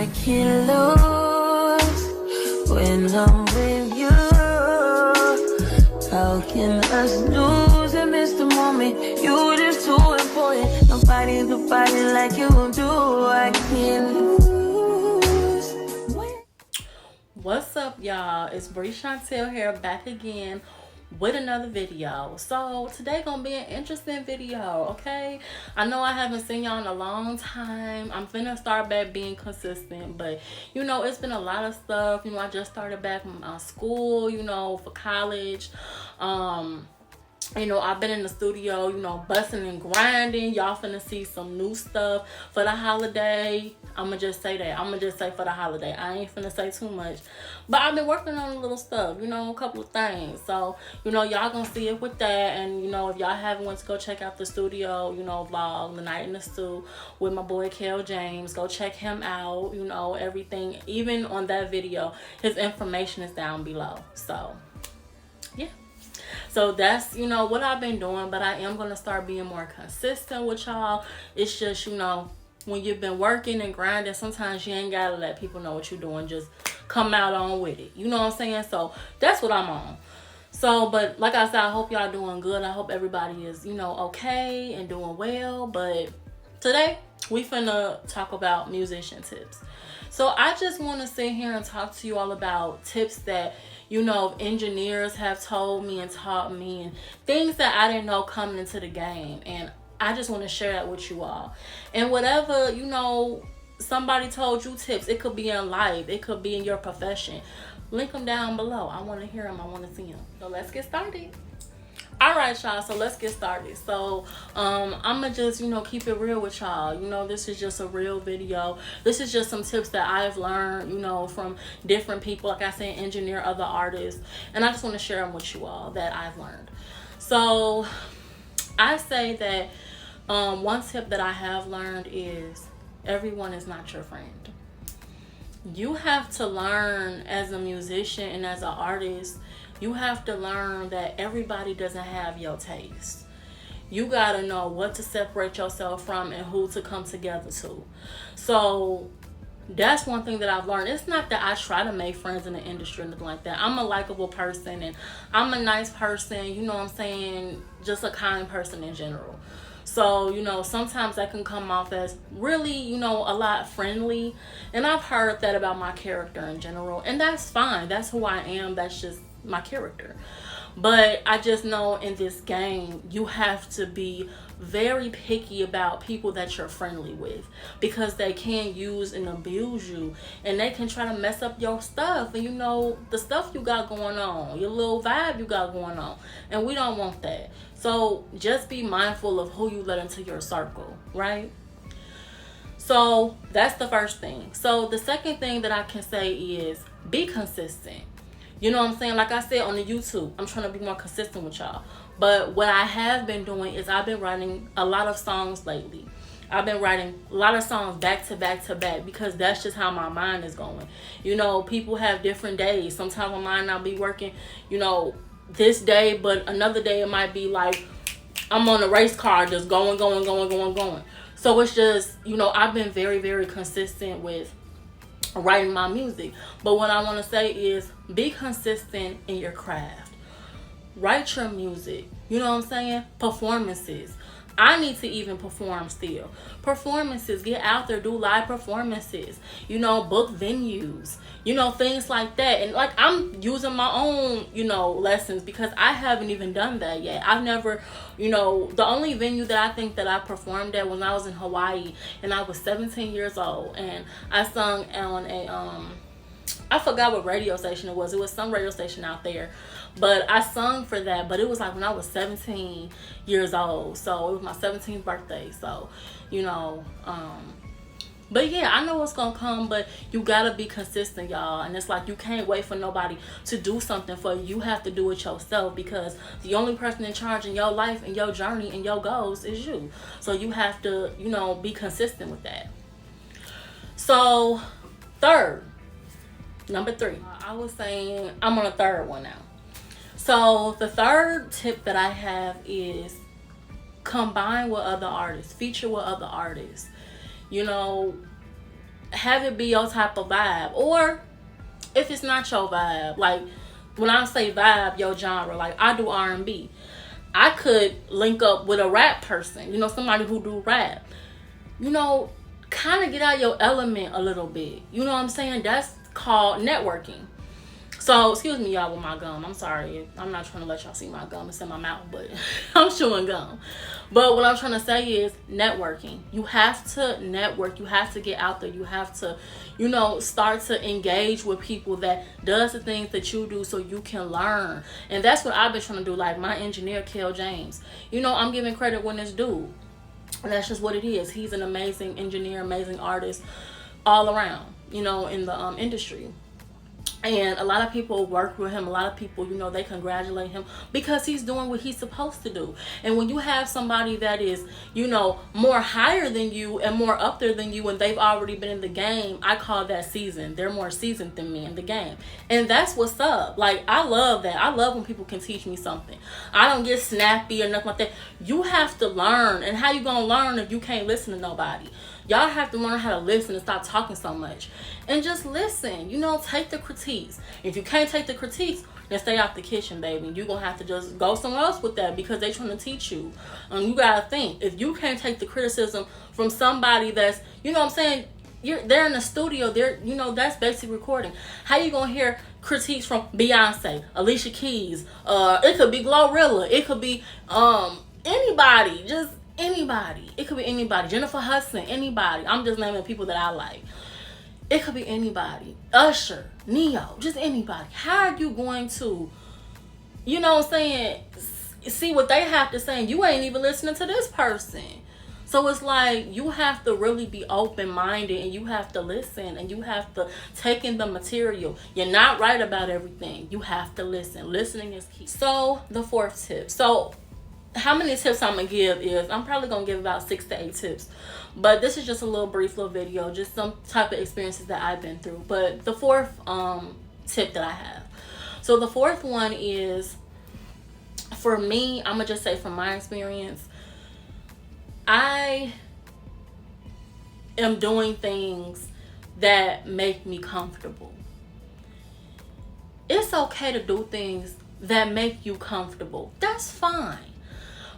I can't lose when I'm with you. How can us lose and miss the moment? You just too important. Nobody do body like you do. I can't lose. What's up, y'all? It's Bree Chantel here, back again with another video. So today gonna be an interesting video, okay? I know I haven't seen y'all in a long time. I'm finna start back being consistent, but you know, it's been a lot of stuff. You know, I just started back from school, you know, for college. You know, I've been in the studio, you know, busting and grinding. Y'all finna see some new stuff for the holiday. I'ma just say that. I'ma just say for the holiday. I ain't finna say too much. But I've been working on a little stuff, you know, a couple of things. So, you know, y'all gonna see it with that. And, you know, if y'all haven't went to go check out the studio, you know, vlog, The Night in the Stew with my boy Kel James, go check him out, you know, everything. Even on that video, his information is down below. So, yeah. So that's, you know, what I've been doing, but I am going to start being more consistent with y'all. It's just, you know, when you've been working and grinding, sometimes you ain't got to let people know what you're doing. Just come out on with it. You know what I'm saying? So that's what I'm on. So, but like I said, I hope y'all doing good. I hope everybody is, you know, okay and doing well. But today, we finna talk about musician tips. So I just want to sit here and talk to you all about tips that, you know, engineers have told me and taught me, and things that I didn't know coming into the game. And I just want to share that with you all. And whatever, you know, somebody told you tips, it could be in life, it could be in your profession. Link them down below. I want to hear them. I want to see them. So let's get started. All right, y'all, so let's get started. So I'm gonna just, you know, keep it real with y'all. You know, this is just a real video. This is just some tips that I've learned, you know, from different people, like I said, engineer, other artists, and I just want to share them with you all that I've learned. So I say that one tip that I have learned is everyone is not your friend. You have to learn as a musician and as an artist, you have to learn that everybody doesn't have your taste. You gotta know what to separate yourself from and who to come together to. So that's one thing that I've learned. It's not that I try to make friends in the industry or anything like that. I'm a likable person and I'm a nice person, you know what I'm saying? Just a kind person in general. So, you know, sometimes that can come off as really, you know, a lot friendly. And I've heard that about my character in general. And that's fine. That's who I am. That's just my character. But I just know in this game, you have to be very picky about people that you're friendly with, because they can use and abuse you, and they can try to mess up your stuff, and you know, the stuff you got going on, your little vibe you got going on, and we don't want that. So just be mindful of who you let into your circle, right? So that's the first thing. So the second thing that I can say is be consistent. You know what I'm saying? Like I said on the YouTube, I'm trying to be more consistent with y'all. But what I have been doing is I've been writing a lot of songs lately. I've been writing a lot of songs back to back to back, because that's just how my mind is going. You know, people have different days. Sometimes my mind I'll be working, you know, this day, but another day it might be like I'm on a race car just going. So it's just, you know, I've been very, very consistent with writing my music. But what I want to say is be consistent in your craft. Write your music. You know what I'm saying? Performances. I need to even perform still. Performances. Get out there. Do live performances. You know, book venues. You know, things like that. And like, I'm using my own, you know, lessons, because I haven't even done that yet. I've never, you know, the only venue that I think that I performed at when I was in Hawaii, and I was 17 years old, and I sung on a I forgot what radio station it was. It was some radio station out there. But I sung for that. But it was like when I was 17 years old. So it was my 17th birthday. So, you know, but yeah, I know what's gonna come, but you gotta be consistent, y'all. And it's like you can't wait for nobody to do something for you. You have to do it yourself, because the only person in charge in your life and your journey and your goals is you. So you have to, you know, be consistent with that. So number 3, I was saying I'm on a third one now. So the third tip that I have is combine with other artists, feature with other artists. You know, have it be your type of vibe. Or if it's not your vibe, like when I say vibe, your genre, like I do R&B, I could link up with a rap person, you know, somebody who do rap, you know, kind of get out your element a little bit. You know what I'm saying? That's called networking. So, excuse me, y'all, with my gum. I'm sorry. I'm not trying to let y'all see my gum. It's in my mouth, but I'm chewing gum. But what I'm trying to say is networking. You have to network. You have to get out there. You have to, you know, start to engage with people that does the things that you do so you can learn. And that's what I've been trying to do. Like my engineer, Kel James. You know, I'm giving credit when it's due. And that's just what it is. He's an amazing engineer, amazing artist all around, you know, in the industry. And a lot of people work with him. A lot of people, you know, they congratulate him because he's doing what he's supposed to do. And when you have somebody that is, you know, more higher than you and more up there than you, and they've already been in the game, I call that seasoned. They're more seasoned than me in the game. And that's what's up. Like, I love that. I love when people can teach me something. I don't get snappy or nothing like that. You have to learn. And how you gonna learn if you can't listen to nobody? Y'all have to learn how to listen and stop talking so much. And just listen. You know, take the critiques. If you can't take the critiques, then stay out the kitchen, baby. You're going to have to just go somewhere else with that because they're trying to teach you. You got to think. If you can't take the criticism from somebody that's, you know what I'm saying, they're in the studio, they're, you know, that's basic recording. How you going to hear critiques from Beyonce, Alicia Keys, it could be Glorilla, it could be anybody, just anybody. It could be anybody. Jennifer Hudson, anybody. I'm just naming people that I like. It could be anybody. Usher, Neo, just anybody. How are you going to, you know what I'm saying, see what they have to say and you ain't even listening to this person? So it's like you have to really be open-minded and you have to listen and you have to take in the material. You're not right about everything. You have to listen. Listening is key. So the fourth tip. So how many tips I'm gonna give is I'm probably gonna give about 6 to 8 tips, but this is just a little brief little video, just some type of experiences that I've been through. But the fourth tip that I have, so the fourth one is, for me, I'm gonna just say from my experience, I am doing things that make me comfortable. It's okay to do things that make you comfortable. That's fine.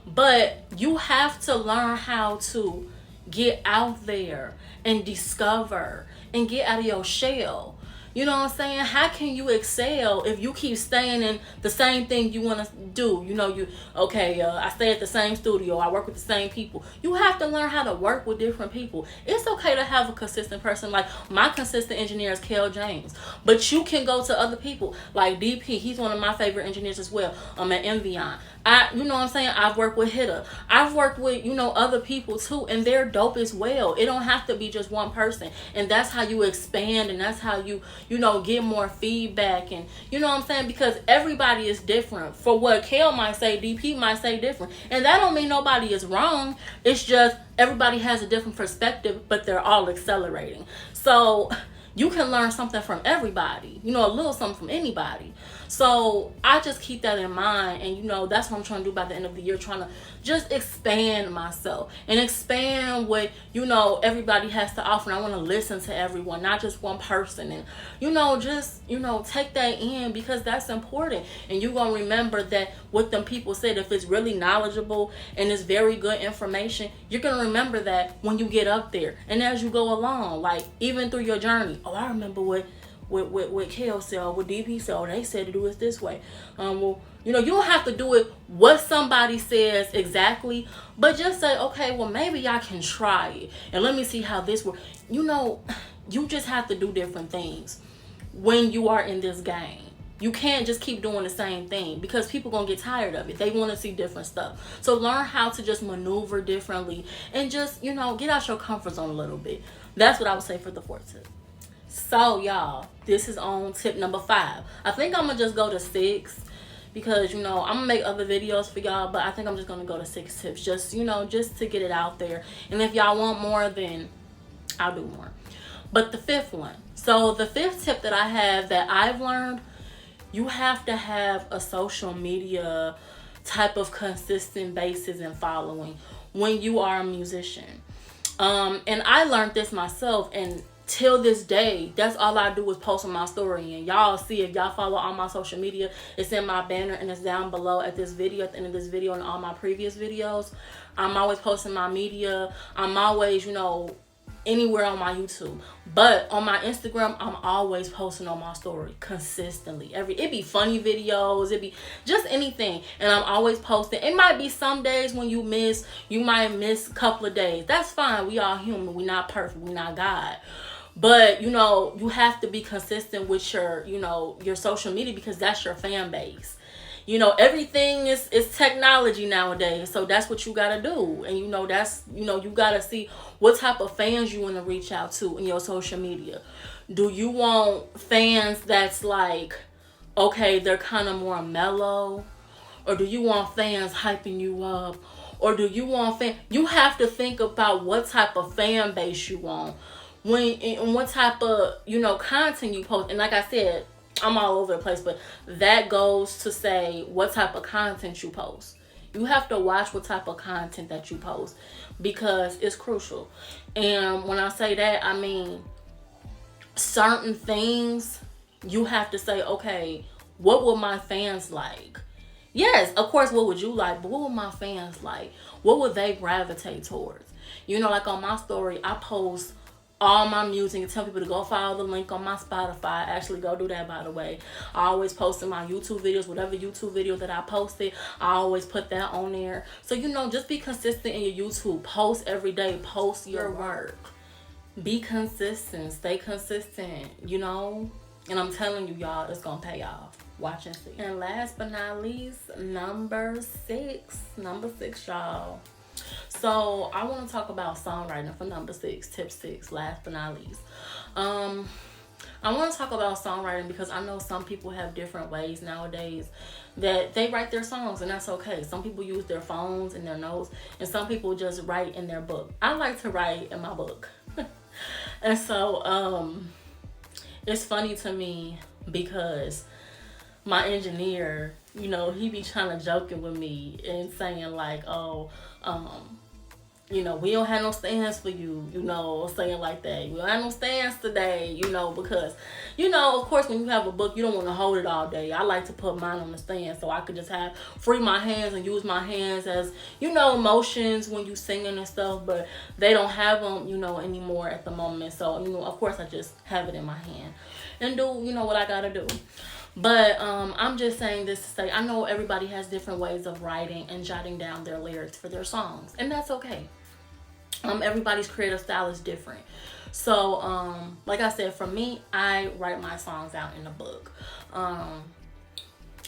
But you have to learn how to get out there and discover and get out of your shell. You know what I'm saying? How can you excel if you keep staying in the same thing you want to do? You know, I stay at the same studio. I work with the same people. You have to learn how to work with different people. It's okay to have a consistent person. Like my consistent engineer is Kel James. But you can go to other people like DP. He's one of my favorite engineers as well. I'm at Envion. You know what I'm saying? I've worked with Hitta. I've worked with, you know, other people too, and they're dope as well. It don't have to be just one person. And that's how you expand, and that's how you know, get more feedback. And you know what I'm saying? Because everybody is different. For what Kel might say, DP might say different. And that don't mean nobody is wrong. It's just everybody has a different perspective, but they're all accelerating. So you can learn something from everybody, you know, a little something from anybody. So I just keep that in mind. And, you know, that's what I'm trying to do by the end of the year, trying to just expand myself and expand what, you know, everybody has to offer. And I want to listen to everyone, not just one person. And, you know, just, you know, take that in because that's important. And you're going to remember that what them people said, if it's really knowledgeable and it's very good information, you're going to remember that when you get up there and as you go along, like even through your journey. Oh, I remember what Kel said, or what DP said, or they said to do it this way. Well, you know, you don't have to do it what somebody says exactly, but just say, okay, well, maybe I can try it, and let me see how this works. You know, you just have to do different things when you are in this game. You can't just keep doing the same thing because people gonna get tired of it. They want to see different stuff. So learn how to just maneuver differently and just, you know, get out your comfort zone a little bit. That's what I would say for the fourth tip. So y'all, this is on tip number 5. I think I'm gonna just go to 6 because, you know, I'm gonna make other videos for y'all, but I think I'm just gonna go to 6 tips, just, you know, just to get it out there. And if y'all want more, then I'll do more. But the 5th one, so the 5th tip that I have that I've learned, you have to have a social media type of consistent basis and following when you are a musician. And I learned this myself, and till this day, that's all I do is post on my story. And y'all see, if y'all follow all my social media, it's in my banner and it's down below at this video, at the end of this video, and all my previous videos. I'm always posting my media. I'm always, you know, anywhere on my YouTube. But on my Instagram, I'm always posting on my story consistently. It be funny videos, it be just anything, and I'm always posting. It might be some days when you might miss a couple of days. That's fine. We all human. We not perfect. We not God. But, you know, you have to be consistent with your, you know, your social media, because that's your fan base. You know, everything is technology nowadays. So that's what you got to do. And, you know, that's, you know, you got to see what type of fans you want to reach out to in your social media. Do you want fans that's like, okay, they're kind of more mellow? Or do you want fans hyping you up? Or do you want you have to think about what type of fan base you want. And what type of, you know, content you post. And like I said, I'm all over the place, but that goes to say what type of content you post. You have to watch what type of content that you post, because it's crucial. And when I say that, I mean certain things you have to say, okay, what will my fans like? Yes, of course, what would you like? But what would my fans like? What would they gravitate towards? You know, like on my story, I post all my music and tell people to go follow the link on my Spotify. Actually, go do that, by the way. I always post in my YouTube videos, whatever YouTube video that I posted, I always put that on there. So, you know, just be consistent in your YouTube. Post every day. Post your work. Be consistent. Stay consistent, you know. And I'm telling you, y'all, it's going to pay off. Watch and see. And last but not least, number six, y'all. So I want to talk about songwriting for number 6, tip 6, last but not least. I want to talk about songwriting because I know some people have different ways nowadays that they write their songs, and that's okay. Some people use their phones and their notes, and some people just write in their book. I like to write in my book. And so it's funny to me because my engineer, you know, he be trying to joking with me and saying like, oh, you know, we don't have no stands for you, you know, saying like that. We don't have no stands today, you know, because, you know, of course, when you have a book, you don't want to hold it all day. I like to put mine on the stand so I could just free my hands and use my hands as, you know, emotions when you singing and stuff, but they don't have them, you know, anymore at the moment. So, you know, of course, I just have it in my hand and do, you know, what I gotta do. But I'm just saying this to say, I know everybody has different ways of writing and jotting down their lyrics for their songs, and that's okay. Everybody's creative style is different. So, like I said, for me, I write my songs out in a book.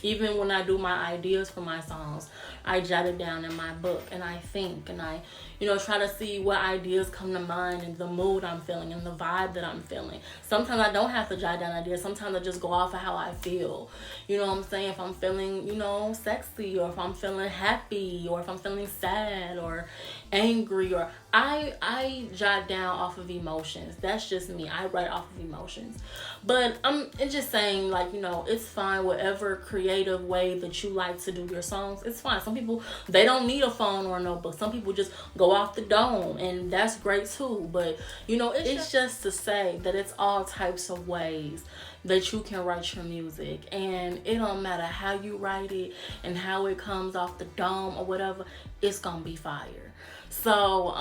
Even when I do my ideas for my songs, I jot it down in my book, and I think, and I, you know, try to see what ideas come to mind and the mood I'm feeling and the vibe that I'm feeling. Sometimes I don't have to jot down ideas. Sometimes I just go off of how I feel. You know what I'm saying? If I'm feeling, you know, sexy, or if I'm feeling happy, or if I'm feeling sad or angry, or I jot down off of emotions. That's just me. I write off of emotions. But it's just saying, like, you know, it's fine, whatever creative way that you like to do your songs, it's fine. Some people, they don't need a phone or a notebook. Some people just go off the dome, and that's great too. But, you know, it's just to say that it's all types of ways that you can write your music, and it don't matter how you write it and how it comes off the dome or whatever, it's gonna be fire. So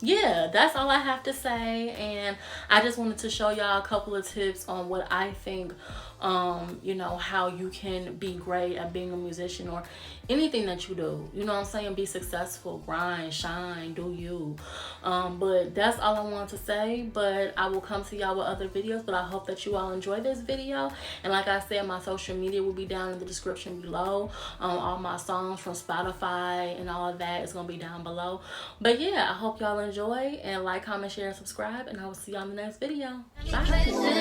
yeah, that's all I have to say, and I just wanted to show y'all a couple of tips on what I think, you know, how you can be great at being a musician or anything that you do. You know what I'm saying? Be successful, grind, shine, do you. But that's all I wanted to say. But I will come to y'all with other videos, but I hope that you all enjoy this video. And like I said, my social media will be down in the description below. All my songs from Spotify and all of that is going to be down below. But yeah, I hope y'all enjoy, and like, comment, share, and subscribe, and I will see y'all in the next video. Bye.